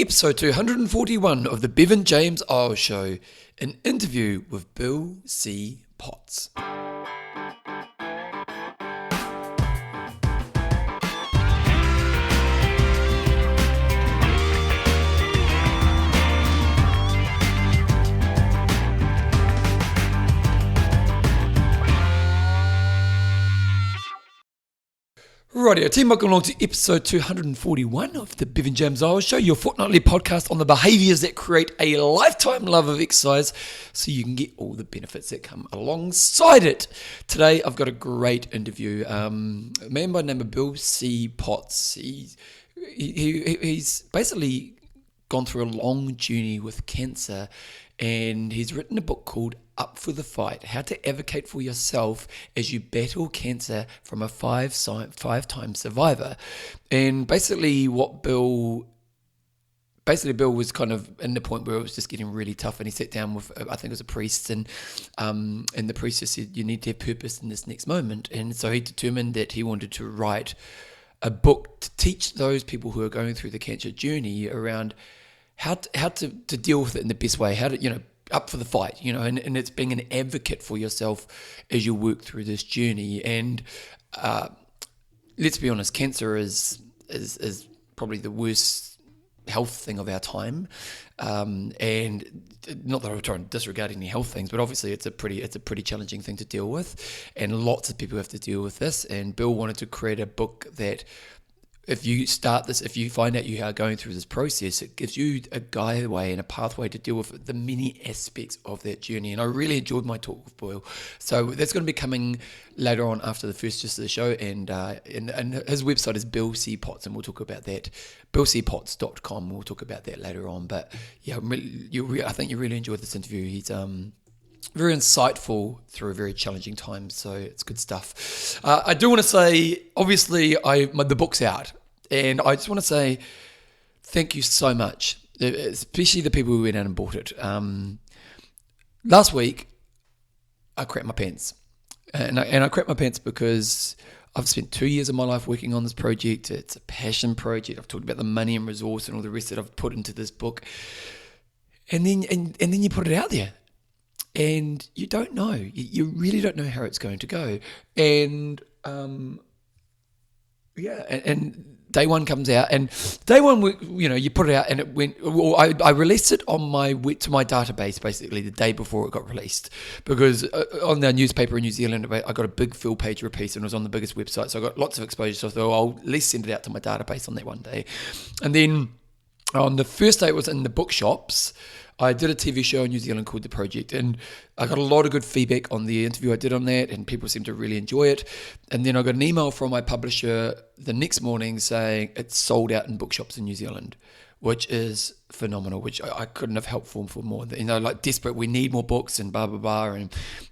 Episode 241 of the Bevan James Eyles Show, an interview with Bill C. Potts. Rightio team, welcome along to episode 241 of the Bevan James Eyles Show, your fortnightly podcast on the behaviours that create a lifetime love of exercise so you can get all the benefits that come alongside it. Today I've got a great interview. A man by the name of Bill C. Potts. He's basically gone through a long journey with cancer, and he's written a book called Up for the Fight, How to Advocate for Yourself as You Battle Cancer from a five-time survivor. And basically Bill was kind of in the point where it was just getting really tough, and he sat down with, I think it was a priest, and the priest just said, you need to have purpose in this next moment. And so he determined that he wanted to write a book to teach those people who are going through the cancer journey around how to deal with it in the best way, how to, up for the fight, and it's being an advocate for yourself as you work through this journey. And let's be honest, cancer is probably the worst health thing of our time. And not that I'm trying to disregard any health things, but obviously it's a pretty challenging thing to deal with, and lots of people have to deal with this. And Bill wanted to create a book that, if you find out you are going through this process, it gives you a guideway and a pathway to deal with the many aspects of that journey. And I really enjoyed my talk with Bill. So that's going to be coming later on after the first of the show. And his website is Bill C. Potts, and we'll talk about that. BillCPotts.com. We'll talk about that later on. But yeah, I think you really enjoyed this interview. He's very insightful through a very challenging time, so it's good stuff. I do want to say, obviously, the book's out, and I just want to say thank you so much, especially the people who went out and bought it. Last week, I crapped my pants, and I crapped my pants because I've spent 2 years of my life working on this project. It's a passion project. I've talked about the money and resource and all the rest that I've put into this book, and then you put it out there. And you don't know. You really don't know how it's going to go. And and day one comes out, and day one, you put it out, and it went. Well, I released it to my database basically the day before it got released, because on the newspaper in New Zealand, I got a big full page piece, and it was on the biggest website, so I got lots of exposure. So I thought, I'll at least send it out to my database on that one day, and then on the first day it was in the bookshops. I did a TV show in New Zealand called The Project, and I got a lot of good feedback on the interview I did on that, and people seemed to really enjoy it. And then I got an email from my publisher the next morning saying it's sold out in bookshops in New Zealand, which is phenomenal, which I couldn't have helped for more. Like desperate, we need more books and blah, blah, blah.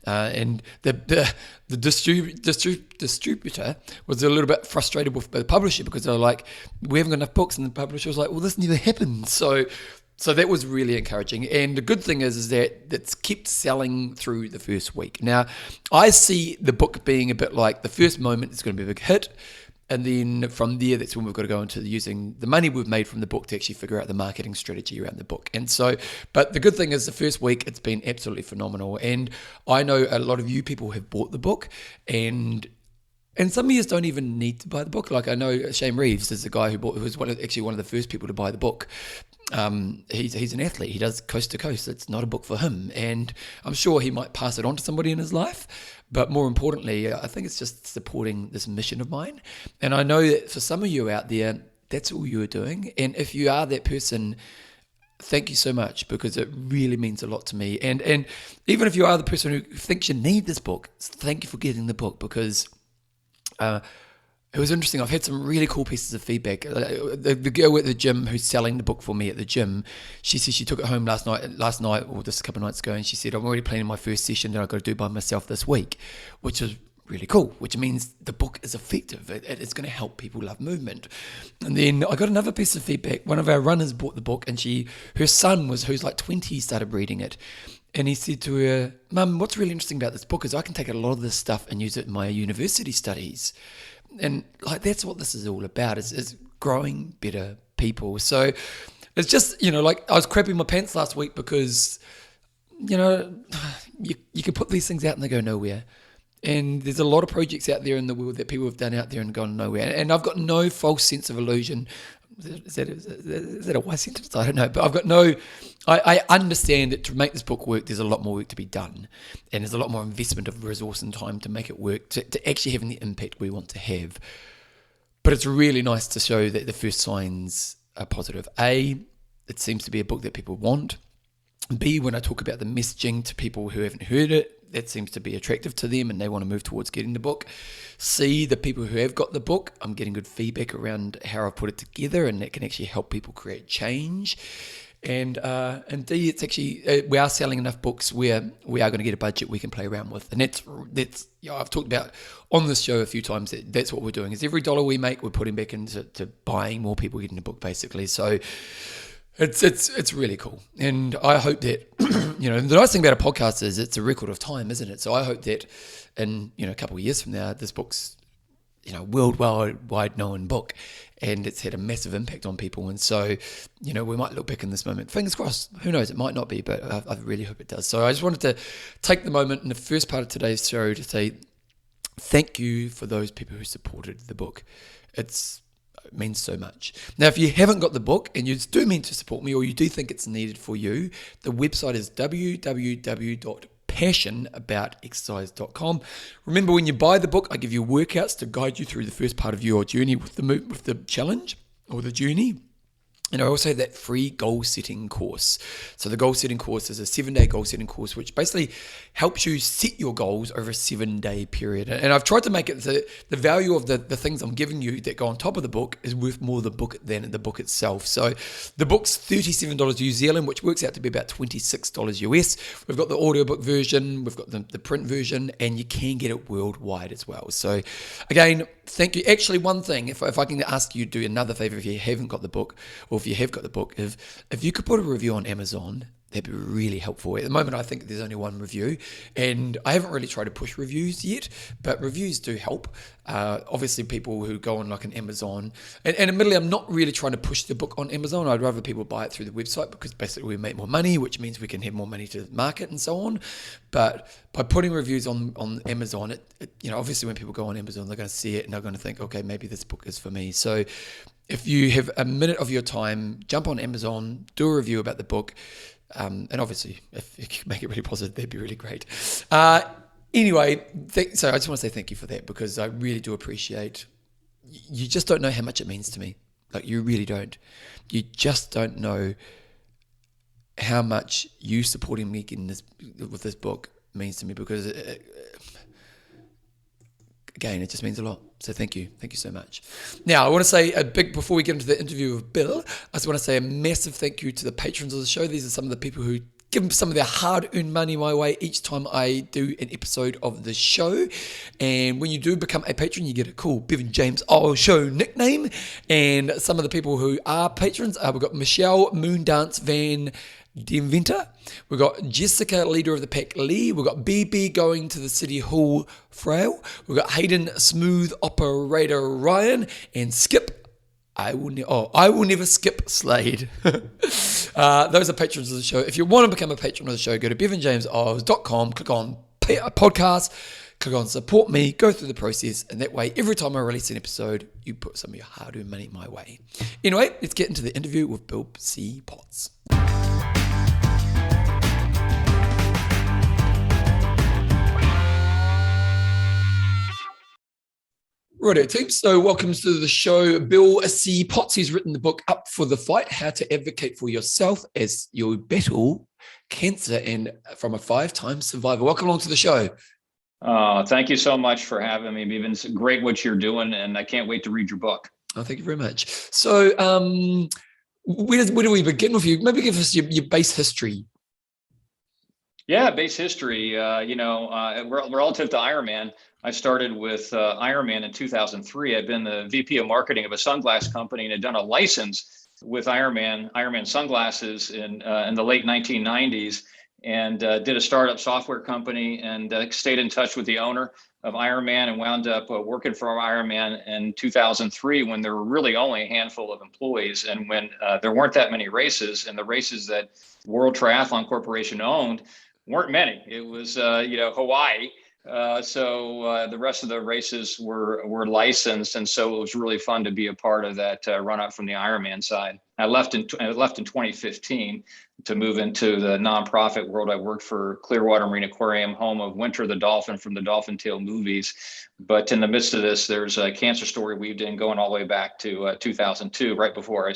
And the distributor was a little bit frustrated with the publisher, because they were like, we haven't got enough books. And the publisher was like, well, this never happened. So that was really encouraging. And the good thing is that it's kept selling through the first week. Now, I see the book being a bit like the first moment it's going to be a big hit. And then from there, that's when we've got to go into using the money we've made from the book to actually figure out the marketing strategy around the book. And so, but the good thing is the first week, it's been absolutely phenomenal. And I know a lot of you people have bought the book, and some of you don't even need to buy the book. Like I know Shane Reeves is the guy who was one of the first people to buy the book. He's an athlete. He does coast to coast. It's not a book for him, and I'm sure he might pass it on to somebody in his life. But more importantly, I think it's just supporting this mission of mine. And I know that for some of you out there, that's all you're doing. And if you are that person, thank you so much, because it really means a lot to me. And even if you are the person who thinks you need this book, thank you for getting the book, because it was interesting. I've had some really cool pieces of feedback. The girl at the gym who's selling the book for me at the gym, she said she took it home last night, or just a couple of nights ago, and she said, I'm already planning my first session that I've got to do by myself this week, which is really cool, which means the book is effective. It's going to help people love movement. And then I got another piece of feedback. One of our runners bought the book, and her son who's like 20, started reading it. And he said to her, Mum, what's really interesting about this book is I can take a lot of this stuff and use it in my university studies. And like that's what this is all about, is growing better people. So It's just, like I was crapping my pants last week because, you can put these things out and they go nowhere. And there's a lot of projects out there in the world that people have done out there and gone nowhere. And I've got no false sense of illusion. Is that a wise sentence? I don't know. But I've got I understand that to make this book work, there's a lot more work to be done. And there's a lot more investment of resource and time to make it work, to actually having the impact we want to have. But it's really nice to show that the first signs are positive. A, it seems to be a book that people want. B, when I talk about the messaging to people who haven't heard it, that seems to be attractive to them and they want to move towards getting the book. C, the people who have got the book, I'm getting good feedback around how I've put it together, and that can actually help people create change. And D, it's actually, we are selling enough books where we are going to get a budget we can play around with. And that's I've talked about on this show a few times, that's what we're doing, is every dollar we make, we're putting back into buying more people getting the book, basically. So it's really cool. And I hope that, the nice thing about a podcast is it's a record of time, isn't it? So I hope that in, a couple of years from now, this book's, worldwide known book, and it's had a massive impact on people. And so, we might look back in this moment, fingers crossed, who knows, it might not be, but I really hope it does. So I just wanted to take the moment in the first part of today's show to say thank you for those people who supported the book. It means so much. Now, if you haven't got the book and you do mean to support me, or you do think it's needed for you, the website is www.passionaboutexercise.com. Remember, when you buy the book, I give you workouts to guide you through the first part of your journey with the challenge or the journey. And I also have that free goal setting course. So the goal setting course is a 7-day goal setting course, which basically helps you set your goals over a 7-day period. And I've tried to make it the value of the things I'm giving you that go on top of the book is worth more the book than the book itself. So the book's $37 New Zealand, which works out to be about $26 US. We've got the audiobook version, we've got the print version, and you can get it worldwide as well. So again, thank you. Actually, one thing, if I can ask you to do another favor, if you haven't got the book, or if you have got the book, if you could put a review on Amazon, that'd be really helpful. At the moment, I think there's only one review, and I haven't really tried to push reviews yet, but reviews do help. Obviously, people who go on like an Amazon, and admittedly, I'm not really trying to push the book on Amazon. I'd rather people buy it through the website because basically we make more money, which means we can have more money to market and so on. But by putting reviews on Amazon, obviously when people go on Amazon, they're going to see it and they're going to think, okay, maybe this book is for me. So if you have a minute of your time, jump on Amazon, do a review about the book. And obviously, if you can make it really positive, that'd be really great. Anyway, so I just want to say thank you for that, because I really do appreciate. You just don't know how much it means to me. Like, you really don't. You just don't know how much you supporting me with this book means to me, because again, it just means a lot. So thank you. Thank you so much. Now, I want to say before we get into the interview with Bill, I just want to say a massive thank you to the patrons of the show. These are some of the people who give some of their hard-earned money my way each time I do an episode of the show. And when you do become a patron, you get a cool Bevan James Eyles Show nickname. And some of the people who are patrons, we've got Michelle Moondance Van Denventer, we've got Jessica, leader of the pack, Lee, we've got BB going to the City Hall, Frail, we've got Hayden, smooth operator Ryan, and Skip, I will never skip Slade. Those are patrons of the show. If you want to become a patron of the show, go to bevanjameseyles.com, click on podcast, click on support me, go through the process, and that way, every time I release an episode, you put some of your hard-earned money my way. Anyway, let's get into the interview with Bill C. Potts. Righto, team. So welcome to the show, Bill C. Potts. He's written the book Up for the Fight, How to Advocate for Yourself as You Battle Cancer, and from a 5-time survivor. Welcome along to the show. Thank you so much for having me, Bevan. It's great what you're doing, and I can't wait to read your book. Oh, thank you very much. So where do we begin with you? Maybe give us your base history. Yeah, base history. Relative to Ironman, I started with Ironman in 2003. I've been the VP of marketing of a sunglass company and had done a license with Ironman sunglasses in the late 1990s. and did a startup software company, and stayed in touch with the owner of Ironman, and wound up working for Ironman in 2003 when there were really only a handful of employees, and when there weren't that many races, and the races that World Triathlon Corporation owned weren't many. It was Hawaii. The rest of the races were licensed, and so it was really fun to be a part of that run up from the Ironman side. I left in 2015 to move into the nonprofit world. I worked for Clearwater Marine Aquarium, home of Winter the Dolphin from the Dolphin Tale movies. But in the midst of this, there's a cancer story weaved in, going all the way back to 2002, right before I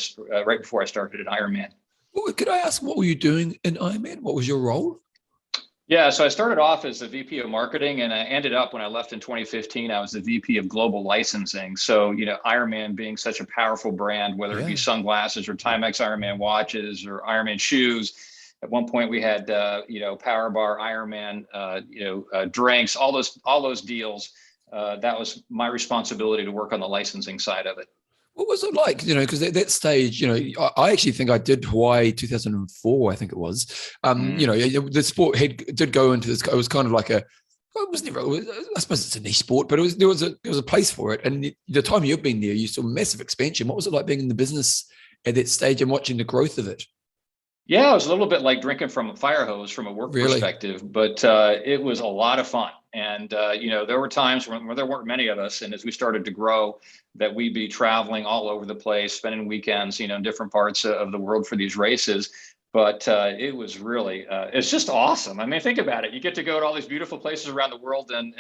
started at Ironman. Well, could I ask, what were you doing in Ironman? What was your role? Yeah, so I started off as the VP of marketing, and I ended up, when I left in 2015, I was the VP of global licensing. So, Ironman being such a powerful brand, whether it be sunglasses or Timex Ironman watches or Ironman shoes. At one point we had, Power Bar, Ironman, drinks, all those deals. That was my responsibility to work on the licensing side of it. What was it like, because at that stage, I actually think I did Hawaii 2004, I think it was. The sport did go into this. It was kind of like I suppose it's a niche sport, but there was a place for it. And the time you've been there, you saw massive expansion. What was it like being in the business at that stage and watching the growth of it? Yeah, it was a little bit like drinking from a fire hose from a work perspective, but it was a lot of fun. And, there were times when there weren't many of us. And as we started to grow, that we'd be traveling all over the place, spending weekends, in different parts of the world for these races. But it was really, it's just awesome. I mean, think about it. You get to go to all these beautiful places around the world. And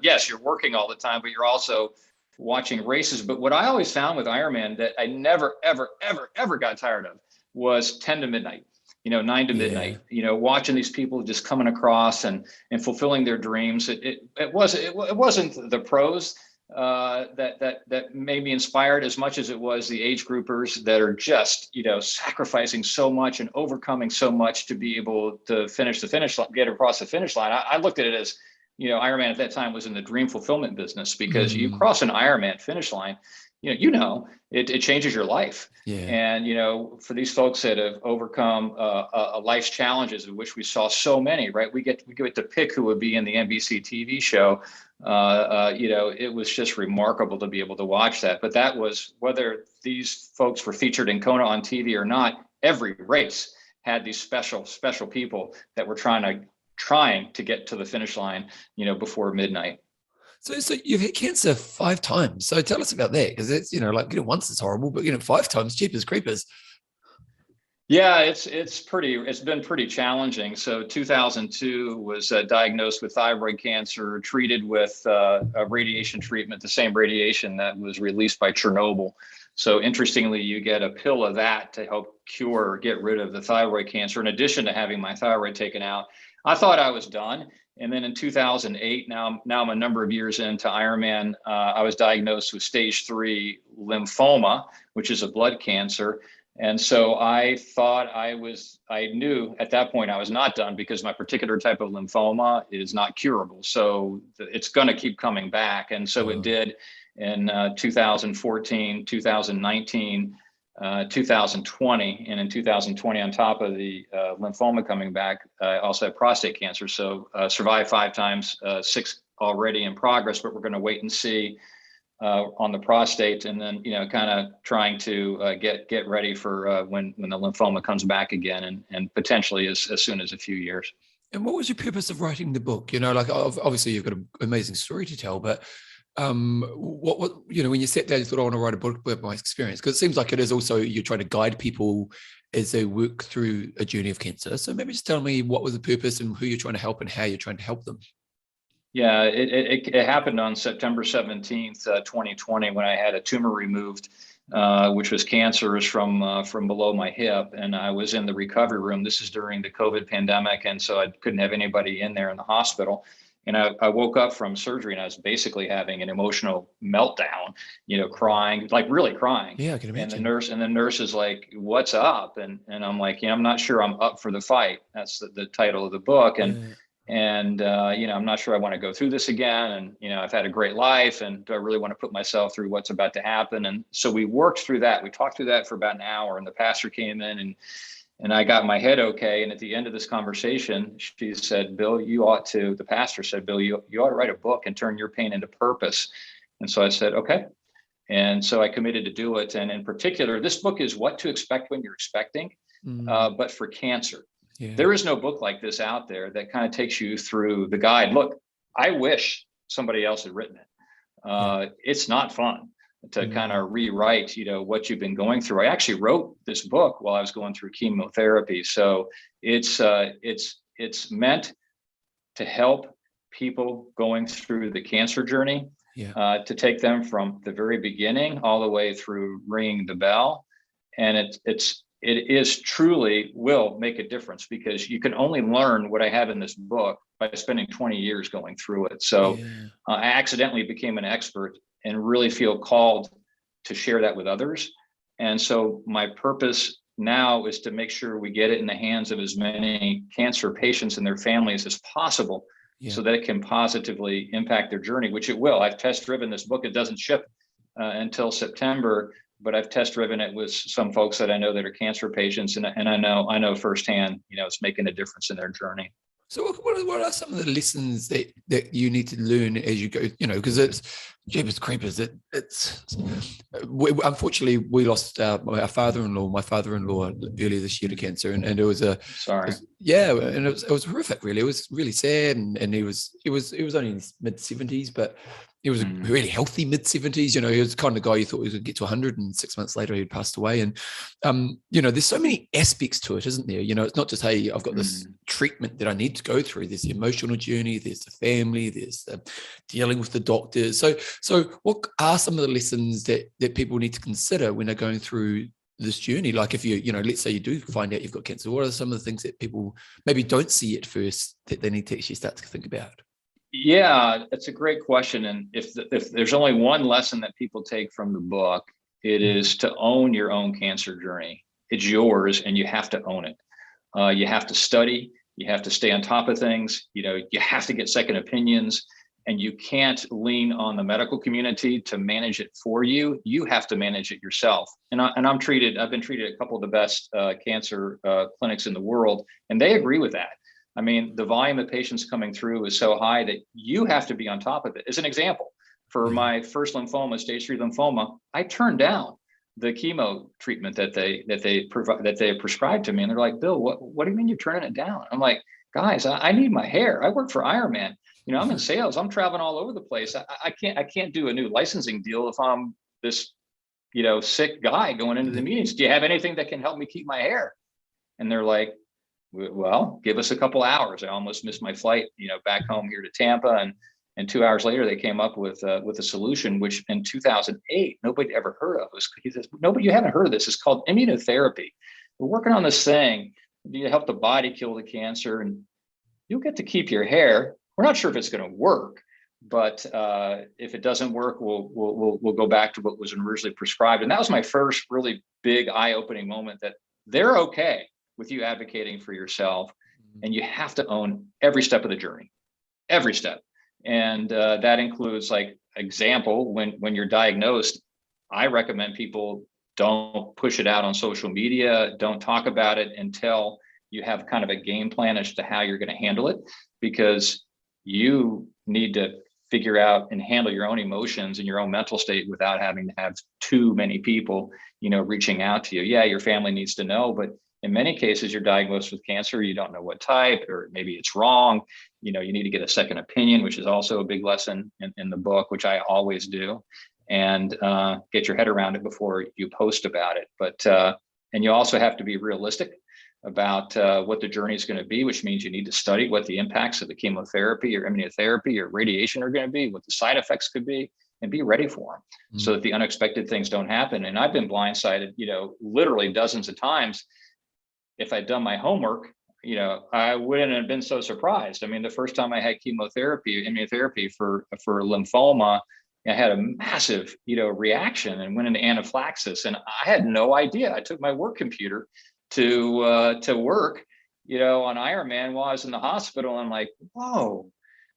yes, you're working all the time, but you're also watching races. But what I always found with Ironman that I never, ever, ever, ever got tired of was 10 to midnight. 9 to midnight, watching these people just coming across and fulfilling their dreams. It wasn't the pros that made me inspired as much as it was the age groupers that are just, sacrificing so much and overcoming so much to be able to get across the finish line. I looked at it as, Ironman at that time was in the dream fulfillment business, because you cross an Ironman finish line, it changes your life. Yeah. And, for these folks that have overcome a life's challenges, of which we saw so many, right? We get to pick who would be in the NBC TV show. It was just remarkable to be able to watch that. But that was, whether these folks were featured in Kona on TV or not, every race had these special people that were trying to get to the finish line, before midnight. So you've had cancer 5 times. So tell us about that, because it's, once it's horrible, but 5 times, cheapers creepers. Yeah, it's been pretty challenging. So 2002 was diagnosed with thyroid cancer, treated with a radiation treatment, the same radiation that was released by Chernobyl. So interestingly, you get a pill of that to help cure or get rid of the thyroid cancer, in addition to having my thyroid taken out. I thought I was done. And then in 2008, now I'm a number of years into Ironman, I was diagnosed with stage 3 lymphoma, which is a blood cancer. And so I knew at that point I was not done, because my particular type of lymphoma is not curable. So it's going to keep coming back. And so it did in 2014, 2019, 2020, and in 2020, on top of the lymphoma coming back, I also had prostate cancer. So survived 5 times, 6 already in progress, but we're going to wait and see on the prostate, and then kind of trying to get ready for when the lymphoma comes back again, and potentially as soon as a few years. And what was your purpose of writing the book? Obviously you've got an amazing story to tell, but what when you sat down, you thought, I want to write a book about my experience? Because it seems like it is also, you're trying to guide people as they work through a journey of cancer. So maybe just tell me, what was the purpose and who you're trying to help and how you're trying to help them? Yeah, it happened on September 17th, 2020, when I had a tumor removed, which was cancerous from below my hip. And I was in the recovery room. This is during the COVID pandemic. And so I couldn't have anybody in there in the hospital. And I woke up from surgery, and I was basically having an emotional meltdown, crying, like really crying. Yeah, I can imagine. And the nurse is like, "What's up?" And I'm like, I'm not sure I'm up for the fight. That's the title of the book. And I'm not sure I want to go through this again. And, I've had a great life, and do I really want to put myself through what's about to happen? And so we worked through that. We talked through that for about an hour, and the pastor came in And I got my head okay. And at the end of this conversation, she said, Bill, the pastor said, Bill, you ought to write a book and turn your pain into purpose. And so I said, okay. And so I committed to do it. And in particular, this book is What to Expect When You're Expecting, but for cancer. Yeah. There is no book like this out there that kind of takes you through the guide. Look, I wish somebody else had written it. It's not fun to kind of rewrite, what you've been going through. I actually wrote this book while I was going through chemotherapy. So it's meant to help people going through the cancer journey, to take them from the very beginning all the way through ringing the bell. And it is truly will make a difference, because you can only learn what I have in this book by spending 20 years going through it. So I accidentally became an expert and really feel called to share that with others. And so my purpose now is to make sure we get it in the hands of as many cancer patients and their families as possible, so that it can positively impact their journey, which it will. I've test driven this book. It doesn't ship until September, but I've test driven it with some folks that I know that are cancer patients. And I know firsthand, it's making a difference in their journey. So what are some of the lessons that you need to learn as you go, because it's jeepers creepers. Unfortunately, we lost our father-in-law, earlier this year to cancer. And it was sorry. And it was horrific, really. It was really sad. And he was only in his mid-70s, but he was a really healthy mid-70s. He was the kind of guy you thought he was going to get to 100, and 6 months later he'd passed away. And, there's so many aspects to it, isn't there? It's not just, hey, I've got this treatment that I need to go through. There's the emotional journey, there's the family, there's the dealing with the doctors. So what are some of the lessons that people need to consider when they're going through this journey? Like if you let's say you do find out you've got cancer, what are some of the things that people maybe don't see at first that they need to actually start to think about? Yeah, that's a great question. And if there's only one lesson that people take from the book, it is to own your own cancer journey. It's yours, and you have to own it. You have to study. You have to stay on top of things. You have to get second opinions, and you can't lean on the medical community to manage it for you. You have to manage it yourself. And I've been treated at a couple of the best cancer clinics in the world, and they agree with that. I mean, the volume of patients coming through is so high that you have to be on top of it. As an example, for my first lymphoma, stage 3 lymphoma, I turned down the chemo treatment that they prescribed to me. And they're like, Bill, what do you mean you're turning it down? I'm like, guys, I need my hair. I work for Ironman. I'm in sales. I'm traveling all over the place. I can't do a new licensing deal if I'm this, sick guy going into the meetings. Do you have anything that can help me keep my hair? And they're like, well, give us a couple hours. I almost missed my flight, back home here to Tampa. And 2 hours later, they came up with a solution, which in 2008, nobody ever heard of. He says, nobody, you haven't heard of this. It's called immunotherapy. We're working on this thing to help the body kill the cancer, and you'll get to keep your hair. We're not sure if it's going to work, but if it doesn't work, we'll go back to what was originally prescribed. And that was my first really big eye-opening moment that they're okay with you advocating for yourself, and you have to own every step of the journey, every step. And that includes, like, example, when you're diagnosed, I recommend people don't push it out on social media. Don't talk about it until you have kind of a game plan as to how you're going to handle it, because you need to figure out and handle your own emotions and your own mental state without having to have too many people, reaching out to you. Yeah, your family needs to know, but in many cases, you're diagnosed with cancer. You don't know what type, or maybe it's wrong. You need to get a second opinion, which is also a big lesson in the book, which I always do, and get your head around it before you post about it. But and you also have to be realistic about what the journey is going to be, which means you need to study what the impacts of the chemotherapy or immunotherapy or radiation are going to be, what the side effects could be, and be ready for them so that the unexpected things don't happen. And I've been blindsided, literally dozens of times. If I'd done my homework, I wouldn't have been so surprised. I mean, the first time I had immunotherapy for lymphoma, I had a massive, reaction and went into anaphylaxis, and I had no idea. I took my work computer to work, on Ironman while I was in the hospital. I'm like, whoa,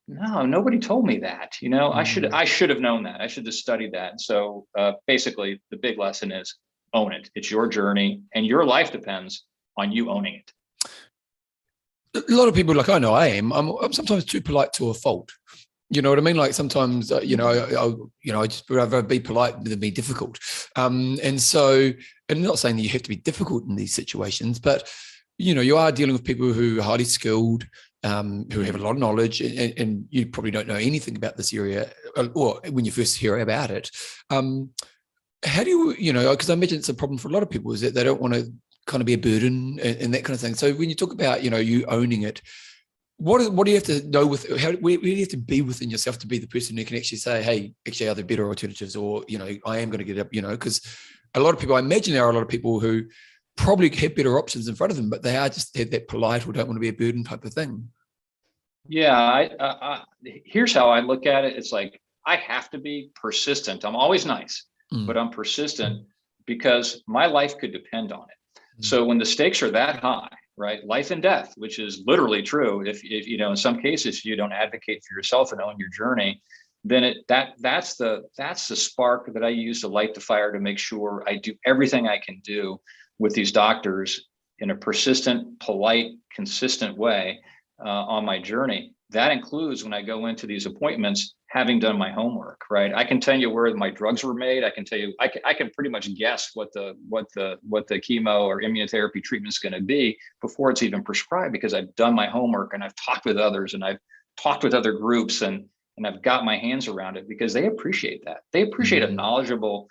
no, nobody told me that. I should have known that. I should have studied that. And so basically, the big lesson is own it. It's your journey, and your life depends on you owning it. A lot of people, like I know I am, I'm sometimes too polite to a fault. You know what I mean? Like sometimes, I just rather be polite than be difficult. And so, and not saying that you have to be difficult in these situations, but you are dealing with people who are highly skilled, who have a lot of knowledge, and you probably don't know anything about this area, or when you first hear about it. How do you, because I imagine it's a problem for a lot of people, is that they don't want to kind of be a burden and that kind of thing. So when you talk about, you owning it, what do you have to know where do you have to be within yourself to be the person who can actually say, hey, actually, are there better alternatives? Or, I am going to get up, because a lot of people, I imagine there are a lot of people who probably have better options in front of them, but they are just that polite or don't want to be a burden type of thing. Yeah. Here's how I look at it. It's like, I have to be persistent. I'm always nice, but I'm persistent because my life could depend on it. So when the stakes are that high, right, life and death, which is literally true, if in some cases you don't advocate for yourself and own your journey, then that's the spark that I use to light the fire to make sure I do everything I can do with these doctors in a persistent, polite, consistent way on my journey. That includes when I go into these appointments, having done my homework, right? I can tell you where my drugs were made. I can tell you, I can pretty much guess what the chemo or immunotherapy treatment is going to be before it's even prescribed, because I've done my homework and I've talked with others and I've talked with other groups and I've got my hands around it, because they appreciate that. They appreciate a knowledgeable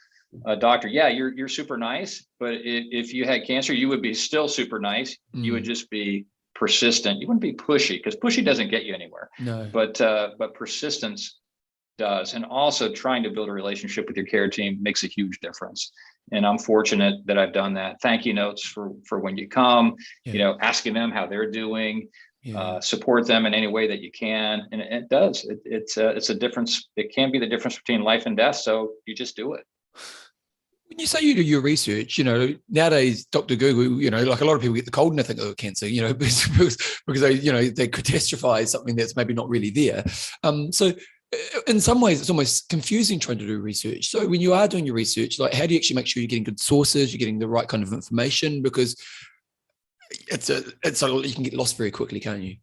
doctor. Yeah, you're super nice, but if you had cancer, you would be still super nice. You would just be persistent. You wouldn't be pushy, because pushy doesn't get you anywhere. No. But persistence does. And also trying to build a relationship with your care team makes a huge difference. And I'm fortunate that I've done that. Thank you notes for when you come, asking them how they're doing, support them in any way that you can. And it does. It's a difference. It can be the difference between life and death. So you just do it. When you say you do your research, nowadays, Dr. Google, like a lot of people get the cold and they think, oh, cancer, because they catastrophize something that's maybe not really there. So in some ways, it's almost confusing trying to do research. So when you are doing your research, like how do you actually make sure you're getting good sources, you're getting the right kind of information? Because you can get lost very quickly, can't you?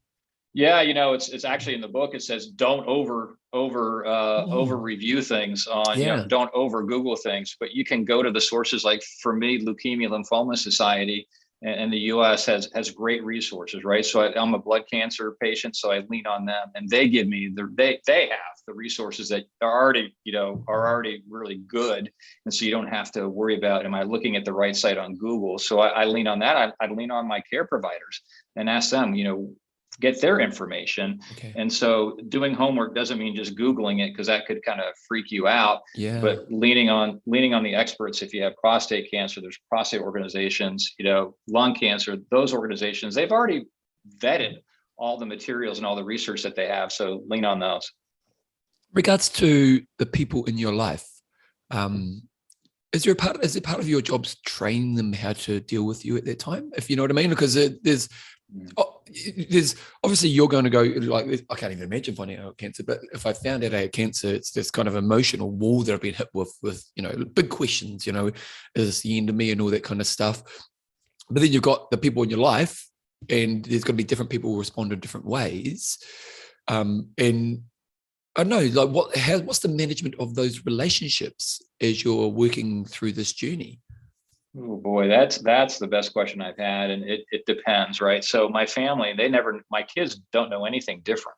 Yeah, it's actually in the book. It says don't over review things on, don't over Google things, but you can go to the sources. Like for me, Leukemia Lymphoma Society in the U.S. has great resources, right? So I'm a blood cancer patient, so I lean on them, and they give me they have the resources that are already really good, and so you don't have to worry about, am I looking at the right site on Google? So I lean on that. I lean on my care providers and ask them, get their information. Okay. And so doing homework doesn't mean just Googling it, because that could kind of freak you out. Yeah. But leaning on the experts. If you have prostate cancer, there's prostate organizations, lung cancer, those organizations, they've already vetted all the materials and all the research that they have. So lean on those. Regards to the people in your life, is it part of your job to train them how to deal with you at that time? If you know what I mean? Because there's obviously you're going to go, like, I can't even imagine finding out cancer, but if I found out I had cancer, it's this kind of emotional wall that I've been hit with big questions, is this the end of me and all that kind of stuff. But then you've got the people in your life, and there's going to be different people who respond in different ways. And I don't know, like what's the management of those relationships as you're working through this journey? Oh boy, that's the best question I've had. And it depends, right? So my family, my kids don't know anything different,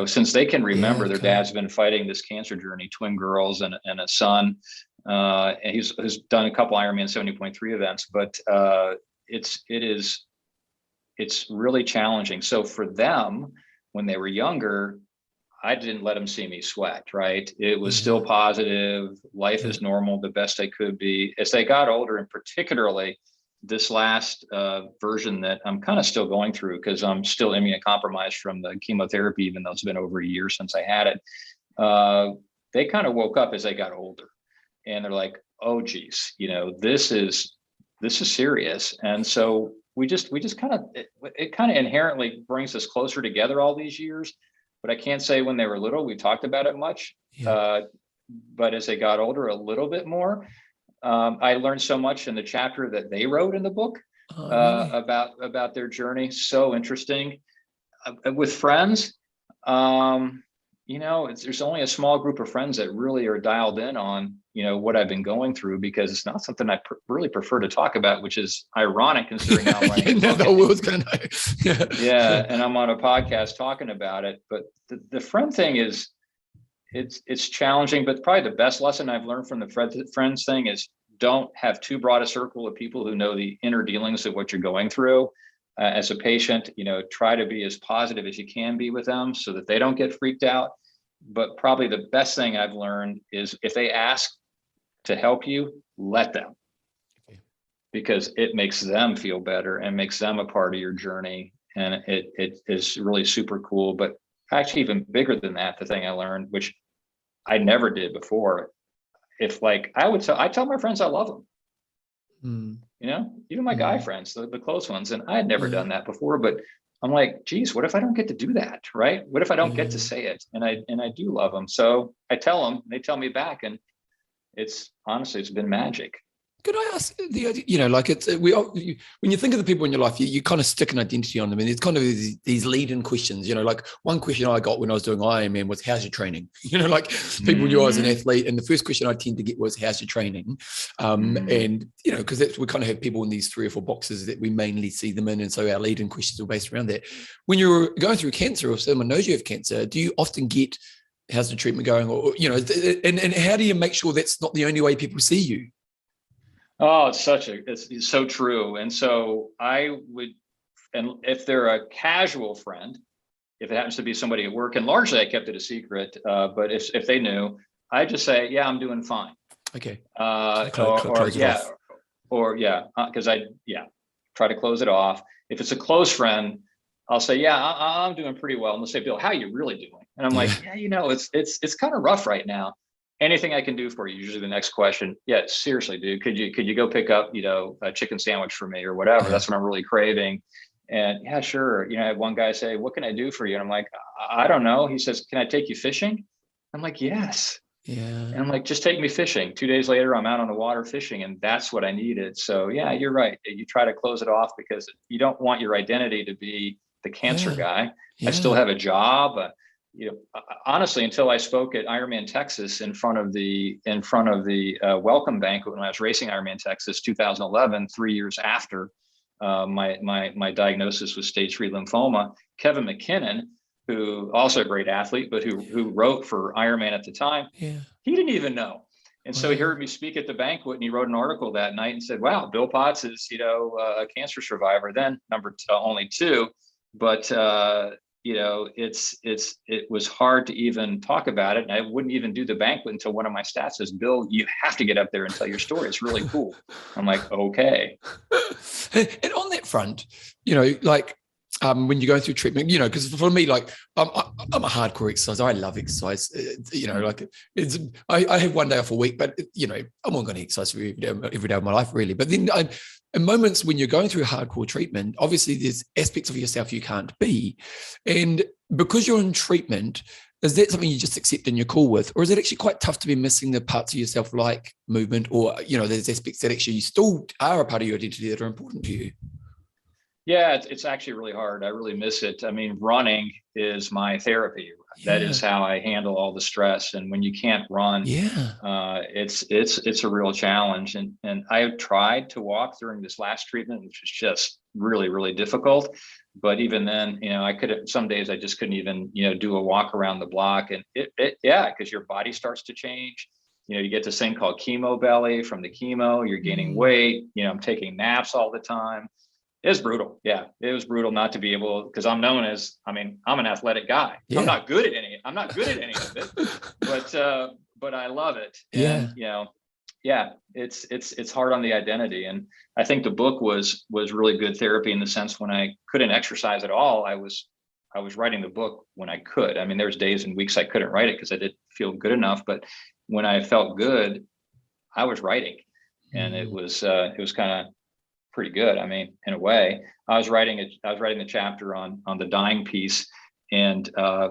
since they can remember. Their dad's been fighting this cancer journey, twin girls and a son. And he's done a couple Ironman 70.3 events, but it's really challenging. So for them, when they were younger, I didn't let them see me sweat, right? It was still positive. Life is normal, the best I could be. As they got older, and particularly this last version that I'm kind of still going through, because I'm still immunocompromised from the chemotherapy, even though it's been over a year since I had it. They kind of woke up as they got older, and they're like, oh, geez, this is serious. And so we just kind of, it kind of inherently brings us closer together all these years. But I can't say when they were little, we talked about it much. But as they got older, a little bit more. I learned so much in the chapter that they wrote in the book Oh, really? about their journey. So interesting. With friends, um, there's only a small group of friends that really are dialed in on, what I've been going through, because it's not something I really prefer to talk about, which is ironic considering now I'm writing a book. The whole world's going to know. Yeah, and I'm on a podcast talking about it. But the friend thing is, it's challenging, but probably the best lesson I've learned from the friends thing is, don't have too broad a circle of people who know the inner dealings of what you're going through. As a patient, try to be as positive as you can be with them so that they don't get freaked out. But probably the best thing I've learned is, if they ask to help you, let them, because it makes them feel better and makes them a part of your journey. And it is really super cool. But actually, even bigger than that, the thing I learned, which I never did before, if I tell my friends I love them. Even my guy friends, the close ones. And I had never done that before, but I'm like, geez, what if I don't get to do that? Right? What if I don't get to say it? And I do love them. So I tell them, they tell me back, and it's been magic. Could I ask the idea, when you think of the people in your life, you kind of stick an identity on them, and it's kind of these lead-in questions. Like one question I got when I was doing Ironman was, "How's your training?" People knew I was an athlete, and the first question I tend to get was, "How's your training?" And because we kind of have people in these 3 or 4 boxes that we mainly see them in, and so our lead-in questions are based around that. When you're going through cancer, or if someone knows you have cancer, do you often get, "How's the treatment going?" Or and how do you make sure that's not the only way people see you? Oh, it's so true. And so I would, and if they're a casual friend, if it happens to be somebody at work, and largely I kept it a secret, but if they knew, I just say, yeah, I'm doing fine. Okay. Because I try to close it off. If it's a close friend, I'll say, yeah, I'm doing pretty well. And they'll say, Bill, how are you really doing? And I'm like, it's kind of rough right now. Anything I can do for you? Usually the next question, yeah, seriously, dude, could you go pick up, a chicken sandwich for me or whatever? That's what I'm really craving. And yeah, sure. I had one guy say, what can I do for you? And I'm like, I don't know. He says, can I take you fishing? I'm like, yes. Yeah. And I'm like, just take me fishing. 2 days later, I'm out on the water fishing, and that's what I needed. So yeah, you're right. You try to close it off because you don't want your identity to be the cancer guy. I still have a job. Honestly, until I spoke at Ironman Texas in front of the welcome banquet when I was racing Ironman Texas 2011, 3 years after my diagnosis with stage 3 lymphoma, Kevin McKinnon, who also a great athlete, but who wrote for Ironman at the time, he didn't even know. And so he heard me speak at the banquet, and he wrote an article that night and said, wow, Bill Potts is, a cancer survivor, then only 2. But it was hard to even talk about it. And I wouldn't even do the banquet until one of my staff says, Bill, you have to get up there and tell your story. It's really cool. I'm like, okay. And on that front, when you're going through treatment, because for me, I'm a hardcore exerciser. I love exercise. I have one day off a week, but I'm not going to exercise every day of my life, really. But then in moments when you're going through hardcore treatment, obviously there's aspects of yourself you can't be. And because you're in treatment, is that something you just accept and you're cool with? Or is it actually quite tough to be missing the parts of yourself like movement, or, there's aspects that actually still are a part of your identity that are important to you? Yeah, it's actually really hard. I really miss it. I mean, running is my therapy. That is how I handle all the stress. And when you can't run, it's a real challenge. And I have tried to walk during this last treatment, which was just really, really difficult. But even then, some days I just couldn't even, do a walk around the block. And because your body starts to change. You get this thing called chemo belly from the chemo. You're gaining weight. I'm taking naps all the time. It was brutal. Yeah, it was brutal not to be able, because I'm known as, I'm an athletic guy. Yeah. I'm not good at any of it, but I love it. And, it's hard on the identity. And I think the book was really good therapy in the sense when I couldn't exercise at all, I was writing the book when I could. I mean, there's days and weeks I couldn't write it because I didn't feel good enough, but when I felt good, I was writing, and it was kind of pretty good. I mean, in a way, I was writing the chapter on the dying piece, and I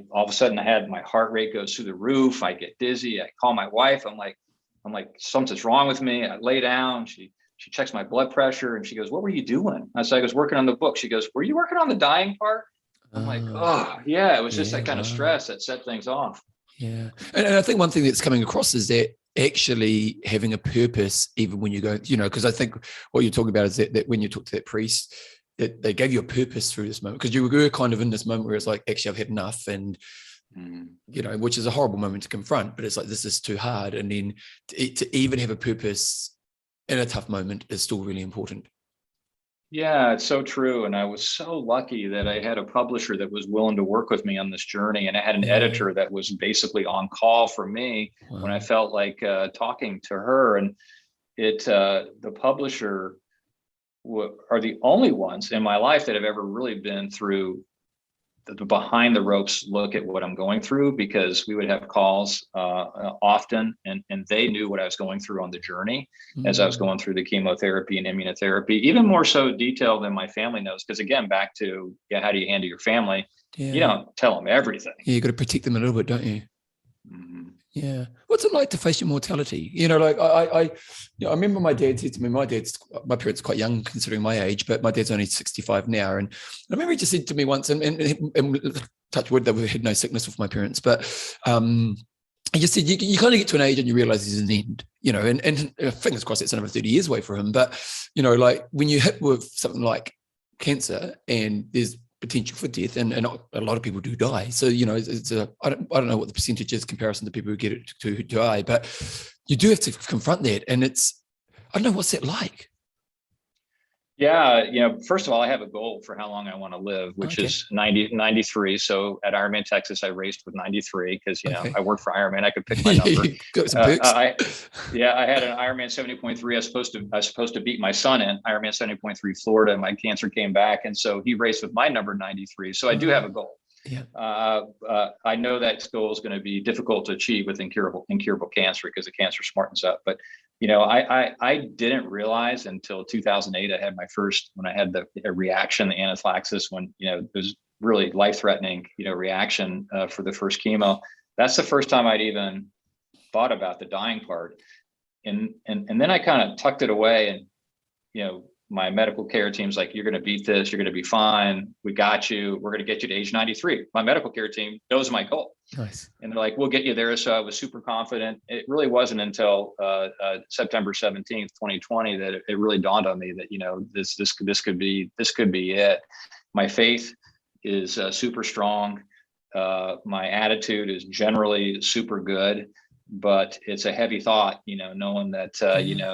all of a sudden I had my heart rate goes through the roof. I get dizzy. I call my wife. I'm like, something's wrong with me. I lay down. She she checks my blood pressure and she goes, "What were you doing?" I said, "I was working on the book." She goes, "Were you working on the dying part?" I'm like, "Oh yeah." It was just that kind of stress that set things off. Yeah. And I think one thing that's coming across is that actually having a purpose, even when you go, because I think what you're talking about is that when you talk to that priest, that they gave you a purpose through this moment, because you were kind of in this moment where it's like, actually, I've had enough. And, which is a horrible moment to confront, but it's like, this is too hard. And then to even have a purpose in a tough moment is still really important. Yeah, it's so true. And I was so lucky that I had a publisher that was willing to work with me on this journey. And I had an editor that was basically on call for me when I felt like talking to her. And the publisher are the only ones in my life that have ever really been through the behind the ropes look at what I'm going through, because we would have calls often, and they knew what I was going through on the journey as I was going through the chemotherapy and immunotherapy, even more so detailed than my family knows. Because again, back to how do you handle your family? You don't tell them everything. Yeah, you got to protect them a little bit, don't you? Yeah. What's it like to face your mortality? Like I remember my dad said to me, my parents are quite young considering my age, but my dad's only 65 now. And I remember he just said to me once, and touch wood, that we had no sickness with my parents, but he just said, you kind of get to an age and you realize there's an end, and fingers crossed it's another 30 years away for him. But, like when you hit with something like cancer and there's potential for death, and a lot of people do die. So, I don't know what the percentage is in comparison to people who get it who die, but you do have to confront that. And I don't know, what's that like? Yeah, first of all, I have a goal for how long I want to live, which is 93. So at Ironman Texas, I raced with 93 because, I worked for Ironman. I could pick my number. Got some perks. I had an Ironman 70.3. I was supposed to beat my son in Ironman 70.3 Florida, and my cancer came back. And so he raced with my number 93. So I do have a goal. Yeah. I know that goal is going to be difficult to achieve with incurable cancer because the cancer smartens up. But I didn't realize until 2008 when I had the reaction, the anaphylaxis, when it was really life-threatening reaction for the first chemo. That's the first time I'd even thought about the dying part, and then I kind of tucked it away, and my medical care team's like, "You're going to beat this. You're going to be fine. We got you. We're going to get you to age 93. My medical care team knows my goal. Nice. And they're like, "We'll get you there." So I was super confident. It really wasn't until September 17th, 2020, that it really dawned on me that, this could be it. My faith is super strong. My attitude is generally super good. But it's a heavy thought, knowing that,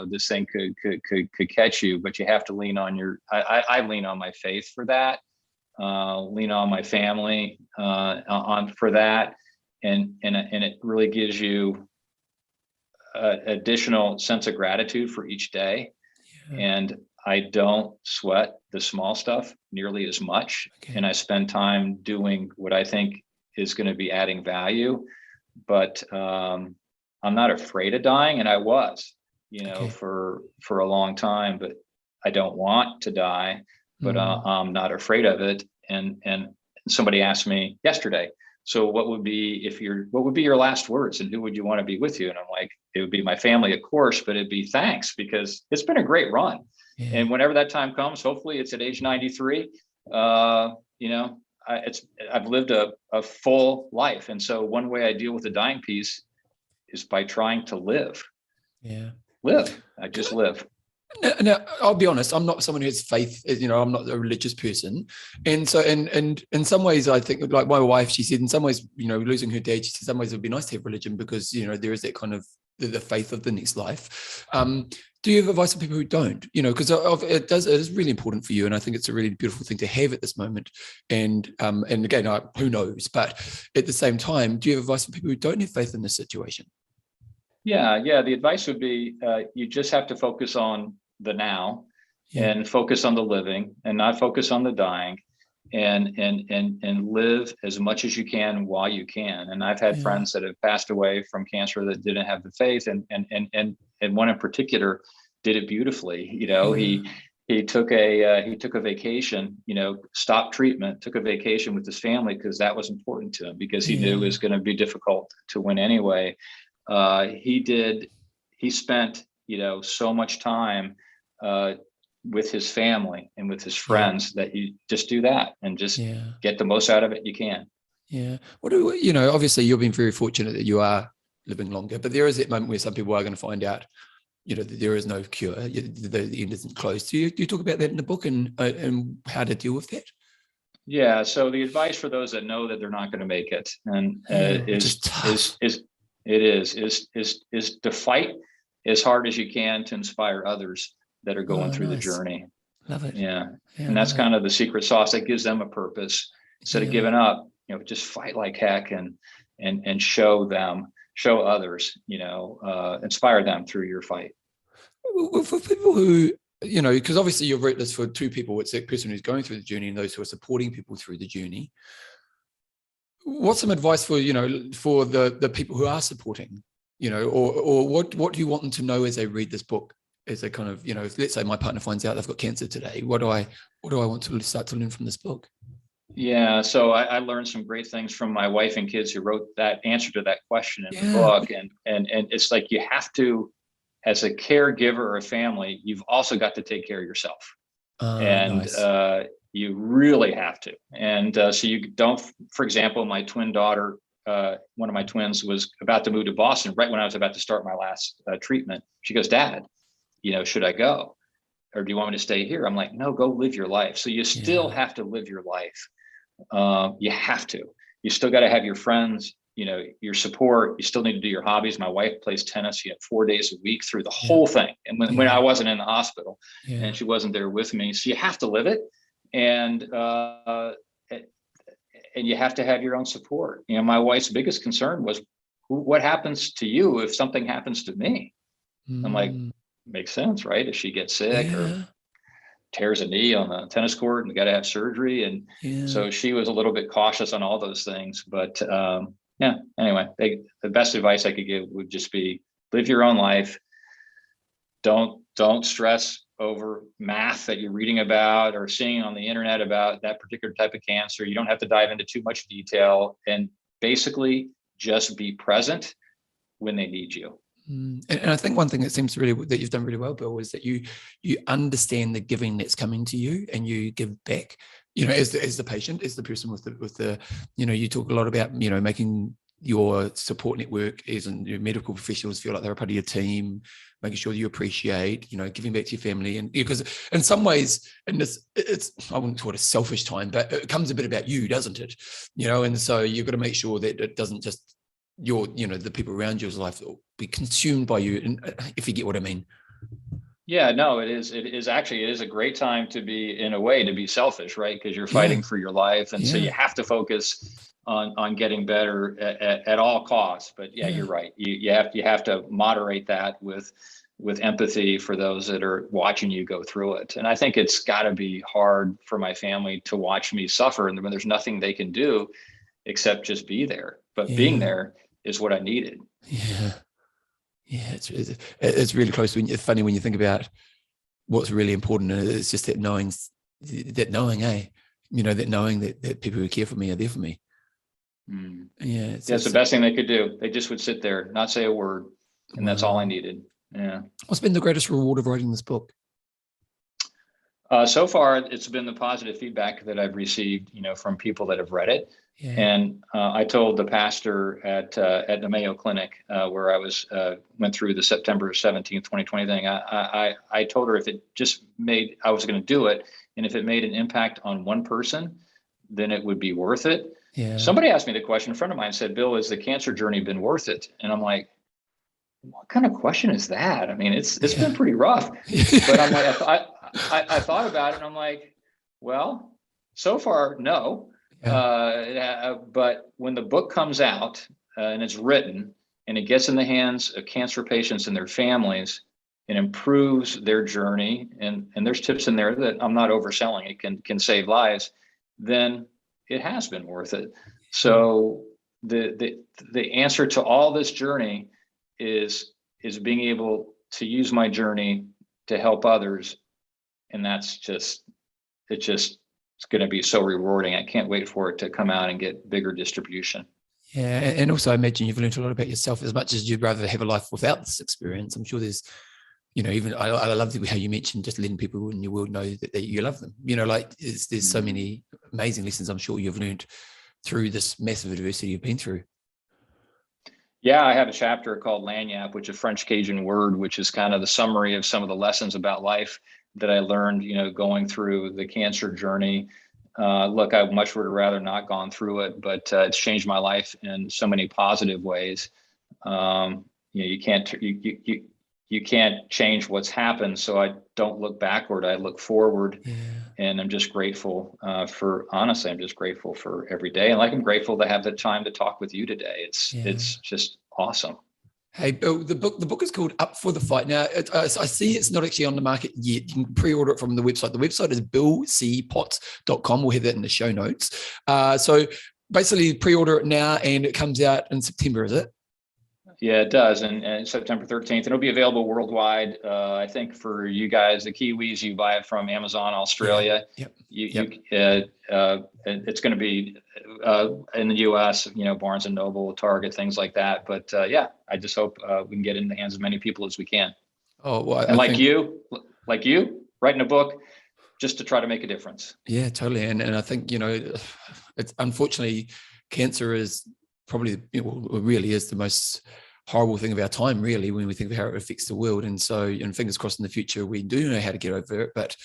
this thing could catch you, but you have to lean on I lean on my faith for that, lean on my family, for that. And it really gives you an additional sense of gratitude for each day. Yeah. And I don't sweat the small stuff nearly as much. Okay. And I spend time doing what I think is going to be adding value. But, I'm not afraid of dying, and I was, for a long time, but I don't want to die, but I'm not afraid of it. And somebody asked me yesterday, so what would be your last words, and who would you want to be with you? And I'm like, it would be my family, of course, but it'd be thanks, because it's been a great run. Yeah. And whenever that time comes, hopefully it's at age 93. I've lived a full life. And so one way I deal with the dying piece is by trying to live. Yeah. Live. I just live. Now, I'll be honest, I'm not someone who has faith, I'm not a religious person. And so, and in some ways, I think, like my wife, she said, in some ways, losing her dad, she said, in some ways it would be nice to have religion, because, there is that kind of the faith of the next life. Do you have advice for people who don't, because it is really important for you. And I think it's a really beautiful thing to have at this moment. And again, who knows, but at the same time, do you have advice for people who don't have faith in this situation? Yeah. The advice would be, you just have to focus on the now, and focus on the living, and not focus on the dying, and live as much as you can while you can. And I've had friends that have passed away from cancer that didn't have the faith, and one in particular did it beautifully. He took a vacation, stopped treatment, took a vacation with his family, because that was important to him, because he knew it was going to be difficult to win anyway. He spent, so much time with his family and with his friends, that you just do that and just get the most out of it you can. Yeah. What do you know? Obviously, you've been very fortunate that you are living longer, but there is that moment where some people are going to find out, that there is no cure. The end isn't close. Do you talk about that in the book and how to deal with that? Yeah. So the advice for those that know that they're not going to make it and is to fight as hard as you can to inspire others that are going through the journey. Love it. Yeah. And that's kind of the secret sauce that gives them a purpose. Instead of giving up, just fight like heck and show others, inspire them through your fight. Well, for people who, because obviously you've written this for two people, it's that person who's going through the journey and those who are supporting people through the journey. What's some advice for, for the people who are supporting, or what do you want them to know as they read this book? As they kind of, let's say my partner finds out they've got cancer today. What do I want to start to learn from this book? Yeah, so I learned some great things from my wife and kids who wrote that answer to that question in the book. And it's like you have to, as a caregiver or a family, you've also got to take care of yourself. Nice. You really have to. And so you don't, for example, my twin daughter, one of my twins was about to move to Boston right when I was about to start my last treatment. She goes, "Dad, should I go? Or do you want me to stay here?" I'm like, "No, go live your life." So you still have to live your life. You have to. You still got to have your friends, your support. You still need to do your hobbies. My wife plays tennis. 4 days a week through the whole thing. And when I wasn't in the hospital and she wasn't there with me, so you have to live it. And you have to have your own support. My wife's biggest concern was, what happens to you if something happens to me? I'm like, makes sense, right? If she gets sick or tears a knee on the tennis court and got to have surgery. And so she was a little bit cautious on all those things. But anyway, the best advice I could give would just be live your own life. Don't stress over math that you're reading about or seeing on the internet about that particular type of cancer. You don't have to dive into too much detail, and basically just be present when they need you. And I think one thing that seems that you've done really well, Bill, is that you understand the giving that's coming to you and you give back, as the patient, as the person with the you talk a lot about, making your support network as in your medical professionals feel like they're a part of your team, making sure you appreciate, giving back to your family. And because in some ways, and it's, I wouldn't call it a selfish time, but it comes a bit about you, doesn't it? And so you've got to make sure that it doesn't just the people around your life will be consumed by you. And if you get what I mean. Yeah, no, it is a great time to be, in a way, to be selfish, right? Because you're fighting for your life. And so you have to focus on getting better at all costs. But you're right. You have to moderate that with empathy for those that are watching you go through it. And I think it's got to be hard for my family to watch me suffer, and when there's nothing they can do except just be there. But being there is what I needed. It's really close. It's funny when you think about what's really important, and it's just that knowing, that knowing that people who care for me are there for me. It's the best thing they could do. They just would sit there, not say a word, and that's all I needed. What's been the greatest reward of writing this book? So far, it's been the positive feedback that I've received, from people that have read it. And I told the pastor at the Mayo Clinic where I went through the September 17th, 2020 thing. I told her if it just I was going to do it, and if it made an impact on one person, then it would be worth it. Somebody asked me the question. A friend of mine said, "Bill, has the cancer journey been worth it?" And I'm like, what kind of question is that? I mean, it's been pretty rough. But I'm like, I thought about it, and I'm like, well, so far, no. But when the book comes out and it's written and it gets in the hands of cancer patients and their families, it improves their journey, and there's tips in there that I'm not overselling. It can save lives. Then it has been worth it. So the answer to all this journey is being able to use my journey to help others, and it's going to be so rewarding. I can't wait for it to come out and get bigger distribution. Yeah, and also I imagine you've learned a lot about yourself. As much as you'd rather have a life without this experience, I'm sure there's even I love how you mentioned just letting people in your world know that you love them. Like there's so many amazing lessons I'm sure you've learned through this massive adversity you've been through. Yeah, I have a chapter called Lagniappe, which is a French Cajun word, which is kind of the summary of some of the lessons about life that I learned, going through the cancer journey. Look, I much would have rather not gone through it, but it's changed my life in so many positive ways. You can't you can't change what's happened, so I don't look backward. I look forward. Yeah. And I'm just grateful honestly, I'm just grateful for every day. And I'm grateful to have the time to talk with you today. It's just awesome. Hey, Bill, the book is called Up for the Fight. Now, I see it's not actually on the market yet. You can pre-order it from the website. The website is billcpotts.com. We'll have that in the show notes. So basically pre-order it now and it comes out in September, is it? Yeah, it does. And September 13th, it'll be available worldwide. I think for you guys, the Kiwis, you buy it from Amazon Australia. It's going to be in the US, Barnes and Noble, Target, things like that. But I just hope we can get it in the hands of many people as we can. Oh, well, and like you, writing a book just to try to make a difference. Yeah, totally. And I think, it's unfortunately cancer is probably, it really is the most horrible thing of our time, really, when we think of how it affects the world. And so, fingers crossed in the future, we do know how to get over it, but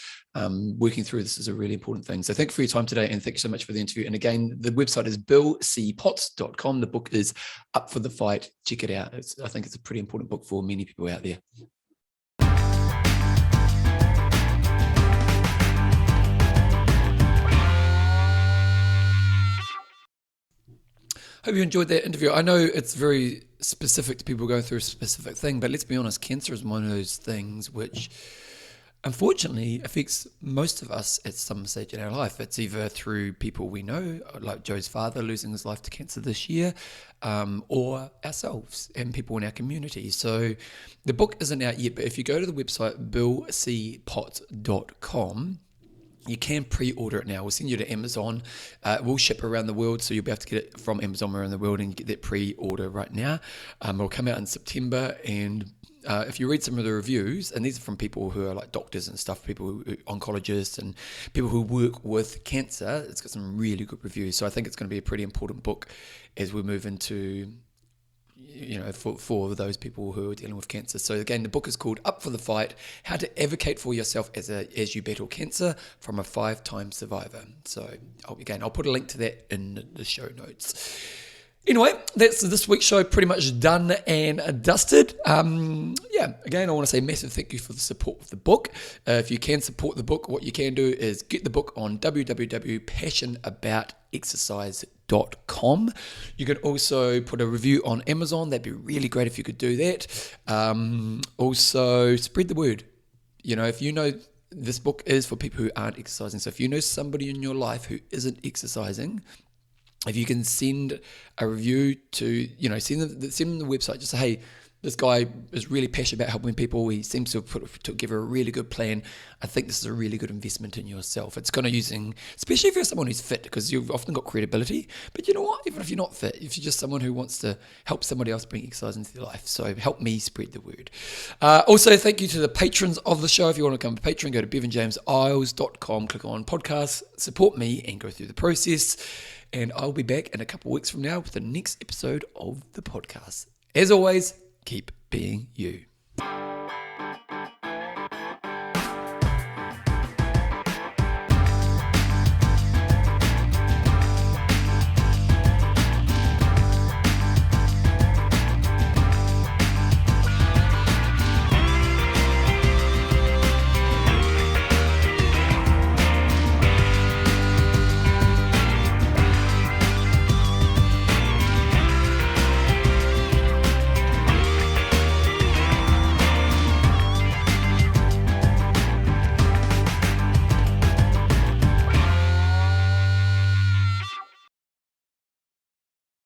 working through this is a really important thing. So thank you for your time today. And thank you so much for the interview. And again, the website is billcpotts.com. The book is Up for the Fight. Check it out. I think it's a pretty important book for many people out there. Hope you enjoyed that interview. I know it's very specific to people going through a specific thing, but let's be honest, cancer is one of those things which unfortunately affects most of us at some stage in our life. It's either through people we know, like Joe's father losing his life to cancer this year, or ourselves and people in our community. So the book isn't out yet, but if you go to the website billcpotts.com, you can pre-order it now. We'll send you to Amazon. We'll ship around the world, so you'll be able to get it from Amazon around the world and get that pre-order right now. It'll come out in September, and if you read some of the reviews, and these are from people who are like doctors and stuff, oncologists and people who work with cancer, it's got some really good reviews. So I think it's going to be a pretty important book as we move into, for those people who are dealing with cancer. So again, the book is called Up for the Fight, How to Advocate for Yourself as you Battle Cancer from a 5-time Survivor. So I'll put a link to that in the show notes. Anyway, that's this week's show pretty much done and dusted. Again, I want to say massive thank you for the support of the book. If you can support the book, what you can do is get the book on www.passionabouterexercise.com. You can also put a review on Amazon. That'd be really great if you could do that. Also, spread the word. If you know this book is for people who aren't exercising. So if you know somebody in your life who isn't exercising, if you can send a review to, send them the website, just say, hey, this guy is really passionate about helping people. He seems to have put together a really good plan. I think this is a really good investment in yourself. It's kind of especially if you're someone who's fit, because you've often got credibility. But you know what? Even if you're not fit, if you're just someone who wants to help somebody else bring exercise into their life. So help me spread the word. Also, thank you to the patrons of the show. If you want to become a patron, go to bevanjameseyles.com, click on podcasts, support me and go through the process. And I'll be back in a couple of weeks from now with the next episode of the podcast. As always, keep being you.